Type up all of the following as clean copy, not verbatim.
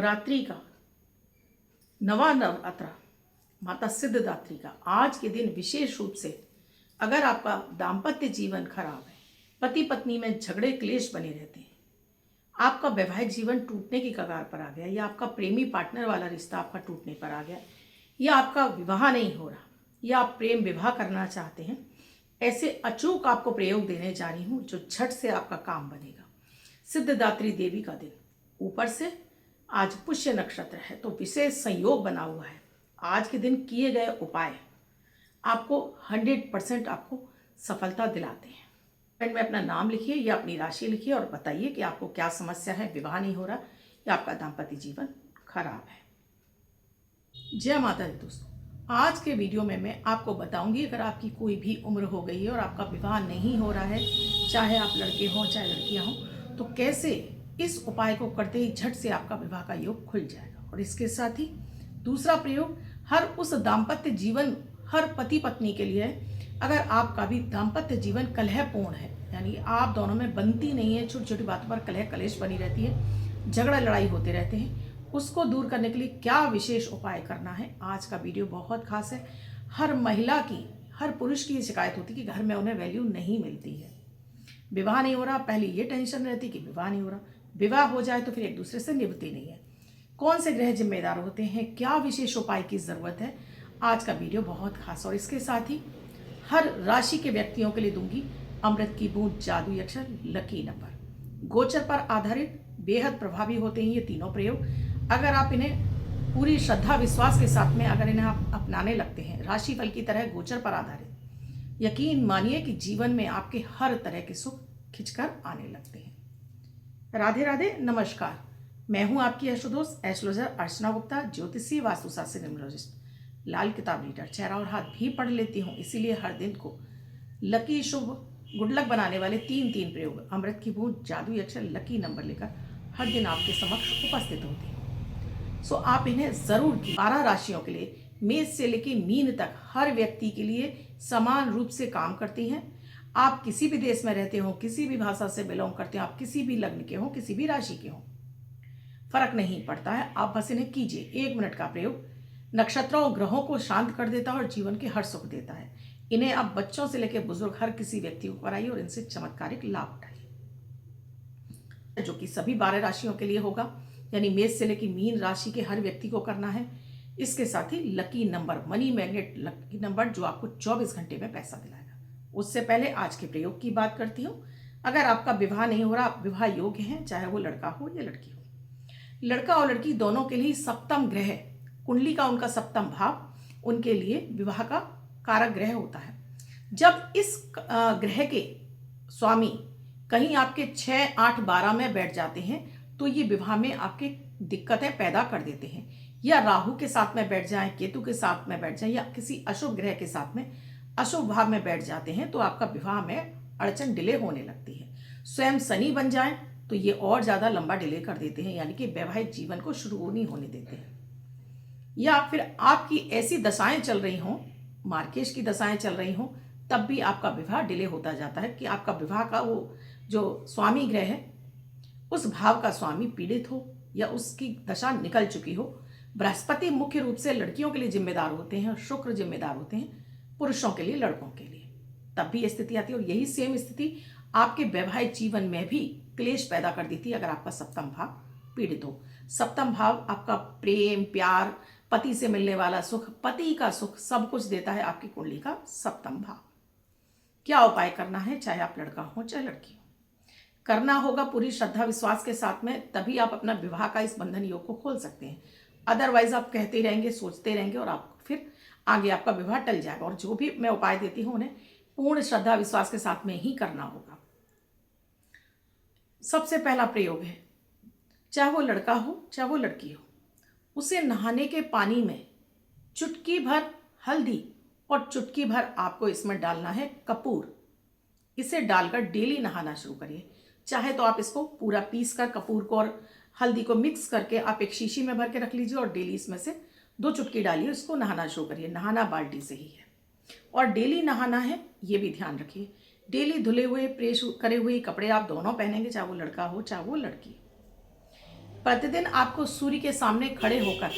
नवरात्रि का नवा नवरात्रा माता सिद्धिदात्री का आज के दिन विशेष रूप से अगर आपका दाम्पत्य जीवन खराब है, पति पत्नी में झगड़े क्लेश बने रहते हैं, आपका वैवाहिक जीवन टूटने की कगार पर आ गया, या आपका प्रेमी पार्टनर वाला रिश्ता आपका टूटने पर आ गया, या आपका विवाह नहीं हो रहा, या आप प्रेम विवाह करना चाहते हैं, ऐसे अचूक आपको प्रयोग देने जा रही हूँ जो झट से आपका काम बनेगा। सिद्धिदात्री देवी का दिन, ऊपर से आज पुष्य नक्षत्र है तो विशेष संयोग बना हुआ है। आज के दिन किए गए उपाय आपको 100% आपको सफलता दिलाते हैं। कमेंट में अपना नाम लिखिए या अपनी राशि लिखिए और बताइए कि आपको क्या समस्या है, विवाह नहीं हो रहा या आपका दाम्पत्य जीवन खराब है। जय माता दी दोस्तों, आज के वीडियो में मैं आपको बताऊंगी अगर आपकी कोई भी उम्र हो गई है और आपका विवाह नहीं हो रहा है, चाहे आप लड़के हों चाहे लड़कियां हों, तो कैसे इस उपाय को करते ही झट से आपका विवाह का योग खुल जाएगा। और इसके साथ ही दूसरा प्रयोग हर उस दाम्पत्य जीवन, हर पति पत्नी के लिए अगर आपका भी दाम्पत्य जीवन कलहपूर्ण है, यानी आप दोनों में बनती नहीं है, छोटी छोटी बातों पर कलह कलेश बनी रहती है, झगड़ा लड़ाई होते रहते हैं, उसको दूर करने के लिए क्या विशेष उपाय करना है। आज का वीडियो बहुत खास है। हर महिला की, हर पुरुष की शिकायत होती है कि घर में उन्हें वैल्यू नहीं मिलती है, विवाह नहीं हो रहा। पहले ये टेंशन रहती कि विवाह नहीं हो रहा, विवाह हो जाए तो फिर एक दूसरे से निभती नहीं है, कौन से ग्रह जिम्मेदार होते हैं, क्या विशेष उपाय की जरूरत है। आज का वीडियो बहुत खास। और इसके साथ ही हर राशि के व्यक्तियों के लिए दूंगी अमृत की बूंद, जादुई अक्षर, लकी नंबर। गोचर पर आधारित बेहद प्रभावी होते हैं ये तीनों प्रयोग। अगर आप इन्हें पूरी श्रद्धा विश्वास के साथ में अगर इन्हें आप अपनाने लगते हैं, राशिफल की तरह गोचर पर आधारित, यकीन मानिए कि जीवन में आपके हर तरह के सुख खिंचकर आने लगते हैं। राधे राधे, नमस्कार। मैं हूं आपकी एस्ट्रोदोस्त एस्ट्रोलॉजर अर्चना गुप्ता, ज्योतिषी वास्तुशास्त्री न्यूमरोलॉजिस्ट। लाल किताब रीडर, चेहरा और हाथ भी पढ़ लेती हूं, इसीलिए हर दिन को लकी, शुभ, गुड लक बनाने वाले तीन प्रयोग, अमृत की बूंद, जादुई अक्षर, लकी नंबर लेकर हर दिन आपके समक्ष उपस्थित होती हूँ। सो आप इन्हें जरूर की 12 राशियों के लिए, मेष से लेकर मीन तक हर व्यक्ति के लिए समान रूप से काम करती हैं। आप किसी भी देश में रहते हो, किसी भी भाषा से बिलोंग करते हो, आप किसी भी लग्न के हो, किसी भी राशि के हो, फर्क नहीं पड़ता है। आप बस इन्हें कीजिए। 1 मिनट का प्रयोग नक्षत्रों और ग्रहों को शांत कर देता है और जीवन के हर सुख देता है। इन्हें आप बच्चों से लेकर बुजुर्ग हर किसी व्यक्ति को कराइए और इनसे चमत्कारिक लाभ उठाइए, जो कि सभी 12 राशियों के लिए होगा, यानी मेष से लेकर मीन राशि के हर व्यक्ति को करना है। इसके साथ ही lucky number, money magnet lucky number, जो आपको 24 घंटे में पैसा दिलाएगा। उससे पहले आज के प्रयोग की बात करती हूँ। अगर आपका विवाह नहीं हो रहा, आप विवाह योग्य हैं, चाहे वो लड़का हो या लड़की हो, लड़का और लड़की दोनों के लिए सप्तम ग्रह, कुंडली का उनका सप्तम भाव उनके लिए विवाह का कारक ग्रह होता है। जब इस ग्रह के स्वामी कहीं आपके 6, 8, 12 में बैठ जाते हैं तो ये विवाह में आपके दिक्कतें पैदा कर देते हैं। या राहु के साथ में बैठ जाएं, केतु के साथ में बैठ जाएं, या किसी अशुभ ग्रह के साथ में अशुभ भाव में बैठ जाते हैं तो आपका विवाह में अड़चन डिले होने लगती है। स्वयं शनि बन जाएं तो ये और ज्यादा लंबा डिले कर देते हैं, यानी कि वैवाहिक जीवन को शुरू नहीं होने देते हैं। या फिर आपकी ऐसी दशाएं चल रही हों, मार्केश की दशाएं चल रही हों, तब भी आपका विवाह डिले होता जाता है कि आपका विवाह का वो जो स्वामी ग्रह है, उस भाव का स्वामी पीड़ित हो या उसकी दशा निकल चुकी हो। बृहस्पति मुख्य रूप से लड़कियों के लिए जिम्मेदार होते हैं और शुक्र जिम्मेदार होते हैं पुरुषों के लिए, लड़कों के लिए। तब भी स्थिति आती है और यही सेम स्थिति आपके वैवाहिक जीवन में भी क्लेश पैदा कर देती है अगर आपका सप्तम भाव पीड़ित हो। सप्तम भाव आपका प्रेम, प्यार, पति से मिलने वाला सुख, पति का सुख, सब कुछ देता है आपकी कुंडली का सप्तम भाव। क्या उपाय करना है, चाहे आप लड़का हो चाहे लड़की हो, करना होगा पूरी श्रद्धा विश्वास के साथ में, तभी आप अपना विवाह का इस बंधन योग को खोल सकते हैं। अदरवाइज आप कहते रहेंगे, सोचते रहेंगे और आप फिर आगे आपका विवाह टल जाएगा। और जो भी मैं उपाय देती हूँ उन्हें पूर्ण श्रद्धा विश्वास के साथ में ही करना होगा। सबसे पहला प्रयोग है, चाहे वो लड़का हो चाहे वो लड़की हो, उसे नहाने के पानी में चुटकी भर हल्दी और चुटकी भर आपको इसमें डालना है कपूर। इसे डालकर डेली नहाना शुरू करिए। चाहे तो आप इसको पूरा पीस कर कपूर को और हल्दी को मिक्स करके आप एक शीशी में भर के रख लीजिए और डेली इसमें से 2 चुटकी डालिए, उसको नहाना शुरू करिए। नहाना बाल्टी से ही है और डेली नहाना है, ये भी ध्यान रखिए। डेली धुले हुए, प्रेस करे हुए कपड़े आप दोनों पहनेंगे, चाहे वो लड़का हो चाहे वो लड़की। प्रतिदिन आपको सूर्य के सामने खड़े होकर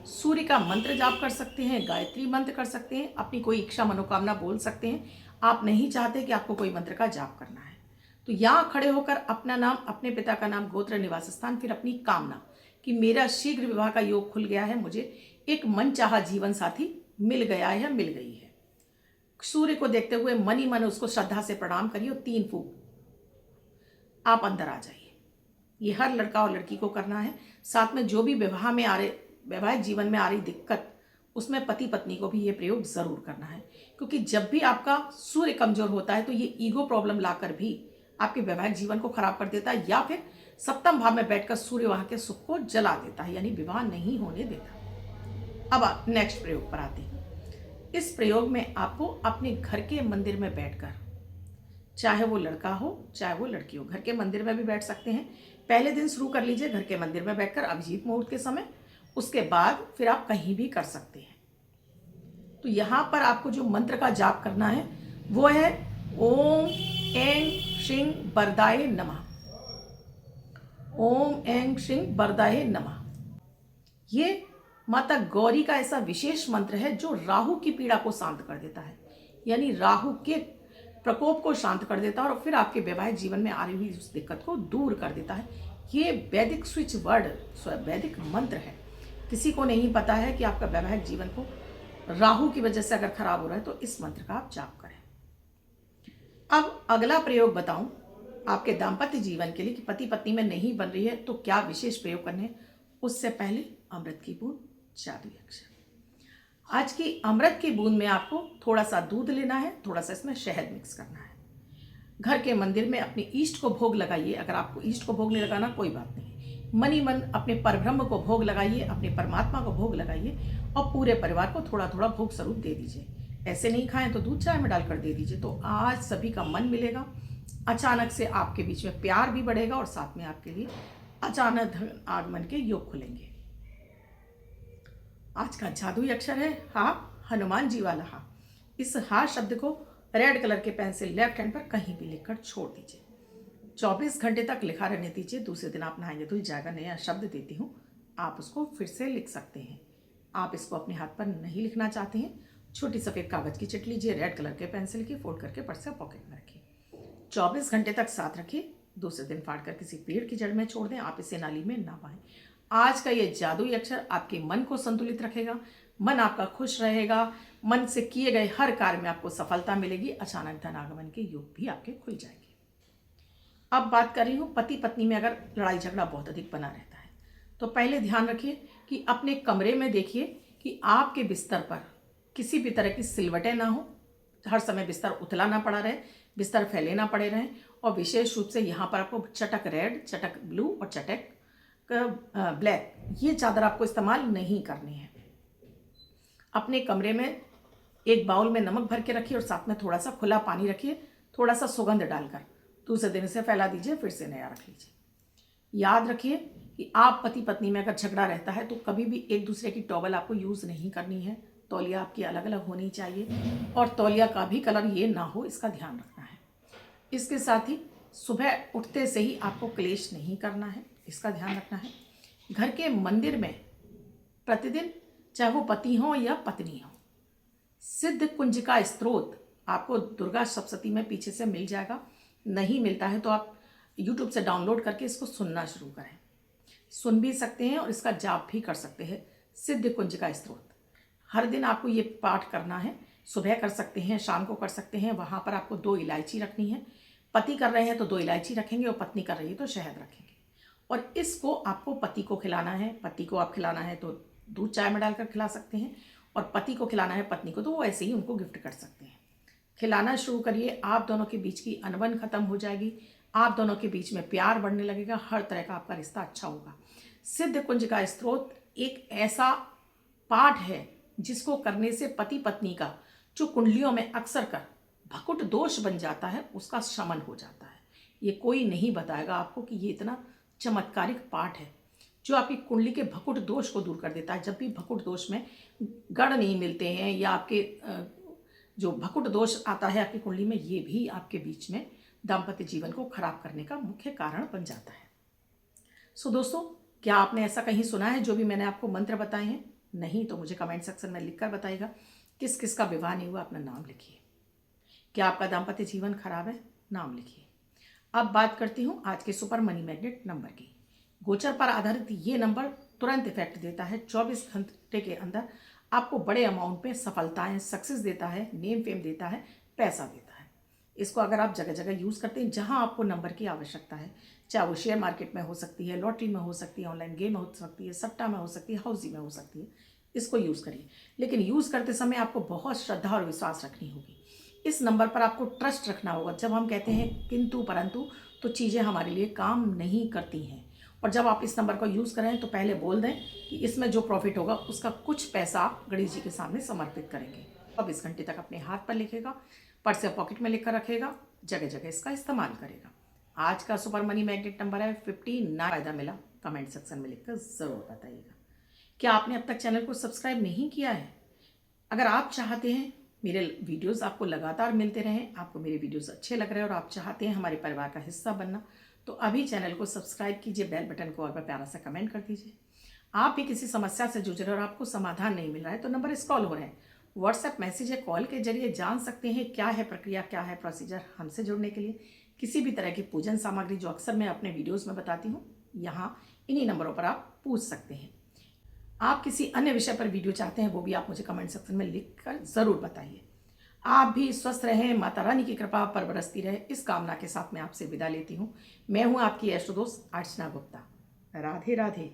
सूर्य का मंत्र जाप कर सकते हैं, गायत्री मंत्र कर सकते हैं, अपनी कोई इच्छा मनोकामना बोल सकते हैं। आप नहीं चाहते कि आपको कोई मंत्र का जाप करना है तो यहाँ खड़े होकर अपना नाम, अपने पिता का नाम, गोत्र, निवास स्थान, फिर अपनी कामना कि मेरा शीघ्र विवाह का योग खुल गया है, मुझे एक मनचाहा जीवन साथी मिल गया है या मिल गई है। सूर्य को देखते हुए मन ही मन उसको श्रद्धा से प्रणाम करिए और 3 फूंक आप अंदर आ जाइए। ये हर लड़का और लड़की को करना है। साथ में जो भी वैवाहिक जीवन में आ रही दिक्कत, उसमें पति पत्नी को भी ये प्रयोग जरूर करना है, क्योंकि जब भी आपका सूर्य कमजोर होता है तो ये ईगो प्रॉब्लम लाकर भी आपके वैवाहिक जीवन को खराब कर देता है, या फिर सप्तम भाव में बैठकर सूर्य वहां के सुख को जला देता है, यानी विवाह नहीं होने देता। अब आप नेक्स्ट प्रयोग पर आते हैं। इस प्रयोग में आपको अपने घर के मंदिर में बैठकर, चाहे वो लड़का हो चाहे वो लड़की हो, घर के मंदिर में भी बैठ सकते हैं। पहले दिन शुरू कर लीजिए घर के मंदिर में बैठकर अभिजीत मुहूर्त के समय, उसके बाद फिर आप कहीं भी कर सकते हैं। तो यहां पर आपको जो मंत्र का जाप करना है वो है ओम ऐं श्रीं वरदाय नमः। ओम ऐं श्रीं वरदाय नमः। ये माता गौरी का ऐसा विशेष मंत्र है जो राहु की पीड़ा को शांत कर देता है, यानी राहु के प्रकोप को शांत कर देता है और फिर आपके वैवाहिक जीवन में आ रही हुई उस दिक्कत को दूर कर देता है। ये वैदिक स्विच वर्ड, वैदिक मंत्र है। किसी को नहीं पता है कि आपका वैवाहिक जीवन को राहु की वजह से अगर खराब हो रहा है तो इस मंत्र का आप जाप करें। अब अगला प्रयोग बताऊं आपके दाम्पत्य जीवन के लिए कि पति पत्नी में नहीं बन रही है तो क्या विशेष प्रयोग करने हैं। उससे पहले अमृत की बूंद, जादुई अक्षर। आज की अमृत की बूंद में आपको थोड़ा सा दूध लेना है, थोड़ा सा इसमें शहद मिक्स करना है। घर के मंदिर में अपने इष्ट को भोग लगाइए। अगर आपको इष्ट को भोग नहीं लगाना कोई बात नहीं, मन ही मन अपने परब्रह्म को भोग लगाइए, अपने परमात्मा को भोग लगाइए और पूरे परिवार को थोड़ा थोड़ा भोग स्वरूप दे दीजिए। ऐसे नहीं खाएं तो दूध चाय में डालकर दे दीजिए। तो आज सभी का मन मिलेगा, अचानक से आपके बीच में प्यार भी बढ़ेगा और साथ में आपके लिए अचानक धन आगमन के योग खुलेंगे। आज का जादुई अक्षर है हा, हनुमान जी वाला हा। इस हा शब्द को रेड कलर के पेन से लेफ्ट हैंड पर कहीं भी लिखकर छोड़ दीजिए। 24 घंटे तक लिखा रहने दीजिए। दूसरे दिन आप नहाएंगे धुल जाएगा। नया शब्द देती हूँ, आप उसको फिर से लिख सकते हैं। आप इसको अपने हाथ पर नहीं लिखना चाहते हैं, छोटी सफ़ेद कागज की चिट लीजिए, रेड कलर के पेंसिल की फोल्ड करके पर्स या पॉकेट में रखिए। 24 घंटे तक साथ रखिए। दूसरे दिन फाड़ कर किसी पेड़ की जड़ में छोड़ दें। आप इसे नाली में ना बहाएं। आज का ये जादुई अक्षर आपके मन को संतुलित रखेगा, मन आपका खुश रहेगा, मन से किए गए हर कार्य में आपको सफलता मिलेगी, अचानक धन आगमन के योग भी आपके खुल जाएंगे। अब बात कर रही हूँ पति पत्नी में अगर लड़ाई झगड़ा बहुत अधिक बना रहता है तो पहले ध्यान रखिए कि अपने कमरे में देखिए कि आपके बिस्तर पर किसी भी तरह की सिलवटें ना हो, हर समय बिस्तर उथला ना पड़ा रहे, बिस्तर फैले ना पड़े रहें। और विशेष रूप से यहाँ पर आपको चटक रेड, चटक ब्लू और चटक ब्लैक, ये चादर आपको इस्तेमाल नहीं करनी है। अपने कमरे में एक बाउल में नमक भर के रखिए और साथ में थोड़ा सा खुला पानी रखिए, थोड़ा सा सुगंध डालकर। दूसरे दिन से फैला दीजिए, फिर से नया रख लीजिए। याद रखिए कि आप पति पत्नी में अगर झगड़ा रहता है तो कभी भी एक दूसरे की टॉवल आपको यूज़ नहीं करनी है। तौलिया आपकी अलग अलग होनी चाहिए और तौलिया का भी कलर ये ना हो, इसका ध्यान रखना है। इसके साथ ही सुबह उठते से ही आपको क्लेश नहीं करना है, इसका ध्यान रखना है। घर के मंदिर में प्रतिदिन, चाहे वो पति हो या पत्नी हो, सिद्ध कुंज का स्त्रोत आपको दुर्गा सप्तशती में पीछे से मिल जाएगा। नहीं मिलता है तो आप YouTube से डाउनलोड करके इसको सुनना शुरू करें। सुन भी सकते हैं और इसका जाप भी कर सकते हैं। सिद्ध कुंज का स्त्रोत हर दिन आपको ये पाठ करना है। सुबह कर सकते हैं, शाम को कर सकते हैं। वहाँ पर आपको 2 इलायची रखनी है। पति कर रहे हैं तो 2 इलायची रखेंगे और पत्नी कर रही है तो शहद रखेंगे। और इसको आपको पति को खिलाना है। पति को आप खिलाना है तो दूध चाय में डालकर खिला सकते हैं, और पति को खिलाना है पत्नी को तो वो ऐसे ही उनको गिफ्ट कर सकते हैं। खिलाना शुरू करिए, आप दोनों के बीच की अनबन खत्म हो जाएगी, आप दोनों के बीच में प्यार बढ़ने लगेगा, हर तरह का आपका रिश्ता अच्छा होगा। सिद्ध कुंज का स्त्रोत एक ऐसा पाठ है जिसको करने से पति पत्नी का जो कुंडलियों में अक्सर कर भकुट दोष बन जाता है उसका शमन हो जाता है। ये कोई नहीं बताएगा आपको कि ये इतना चमत्कारिक पाठ है जो आपकी कुंडली के भकुट दोष को दूर कर देता है। जब भी भकुट दोष में गण नहीं मिलते हैं या आपके जो भकुट दोष आता है आपकी कुंडली में, ये भी आपके बीच में दाम्पत्य जीवन को खराब करने का मुख्य कारण बन जाता है। सो दोस्तों, क्या आपने ऐसा कहीं सुना है जो भी मैंने आपको मंत्र बताए हैं? नहीं तो मुझे कमेंट सेक्शन में लिखकर बताइएगा। किस किस का विवाह नहीं हुआ, अपना नाम लिखिए। क्या आपका दाम्पत्य जीवन खराब है? नाम लिखिए। अब बात करती हूँ आज के सुपर मनी मैग्नेट नंबर की। गोचर पर आधारित ये नंबर तुरंत इफेक्ट देता है। 24 घंटे के अंदर आपको बड़े अमाउंट में सफलताएं, सक्सेस देता है, नेम फेम देता है, पैसा देता है। इसको अगर आप जगह जगह यूज़ करते हैं जहां आपको नंबर की आवश्यकता है, चाहे वो शेयर मार्केट में हो सकती है, लॉटरी में हो सकती है, ऑनलाइन गेम हो सकती है, सट्टा में हो सकती है, हाउसी में हो सकती है, इसको यूज़ करिए। लेकिन यूज़ करते समय आपको बहुत श्रद्धा और विश्वास रखनी होगी। इस नंबर पर आपको ट्रस्ट रखना होगा। जब हम कहते हैं किंतु परंतु, तो चीज़ें हमारे लिए काम नहीं करती हैं। और जब आप इस नंबर को यूज़ करें तो पहले बोल दें कि इसमें जो प्रॉफिट होगा उसका कुछ पैसा आप गणेश जी के सामने समर्पित करेंगे। 24 घंटे तक अपने हाथ पर लिखेगा, पर्स या पॉकेट में लिखकर रखेगा, जगह जगह इसका इस्तेमाल करेगा। आज का सुपर मनी मैग्नेट नंबर है 59। फायदा मिला कमेंट सेक्शन में लिखकर ज़रूर बताइएगा। क्या आपने अब तक चैनल को सब्सक्राइब नहीं किया है? अगर आप चाहते हैं मेरे वीडियोस आपको लगातार मिलते रहें, आपको मेरे वीडियोस अच्छे लग रहे हैं और आप चाहते हैं हमारे परिवार का हिस्सा बनना, तो अभी चैनल को सब्सक्राइब कीजिए, बेल बटन को और प्यारा सा कमेंट कर दीजिए। आप भी किसी समस्या से जूझ रहे हैं और आपको समाधान नहीं मिल रहा है तो नंबर स्क्रॉल हो रहे हैं, व्हाट्सएप मैसेज या कॉल के जरिए जान सकते हैं क्या है प्रक्रिया, क्या है प्रोसीजर हमसे जुड़ने के लिए। किसी भी तरह की पूजन सामग्री जो अक्सर मैं अपने वीडियोज़ में बताती हूँ, यहाँ इन्हीं नंबरों पर आप पूछ सकते हैं। आप किसी अन्य विषय पर वीडियो चाहते हैं वो भी आप मुझे कमेंट सेक्शन में लिखकर ज़रूर बताइए। आप भी स्वस्थ रहें, माता रानी की कृपा पर बरसती रहे, इस कामना के साथ मैं आपसे विदा लेती हूँ। मैं हूँ आपकी एस्ट्रो दोस्त अर्चना गुप्ता। राधे राधे।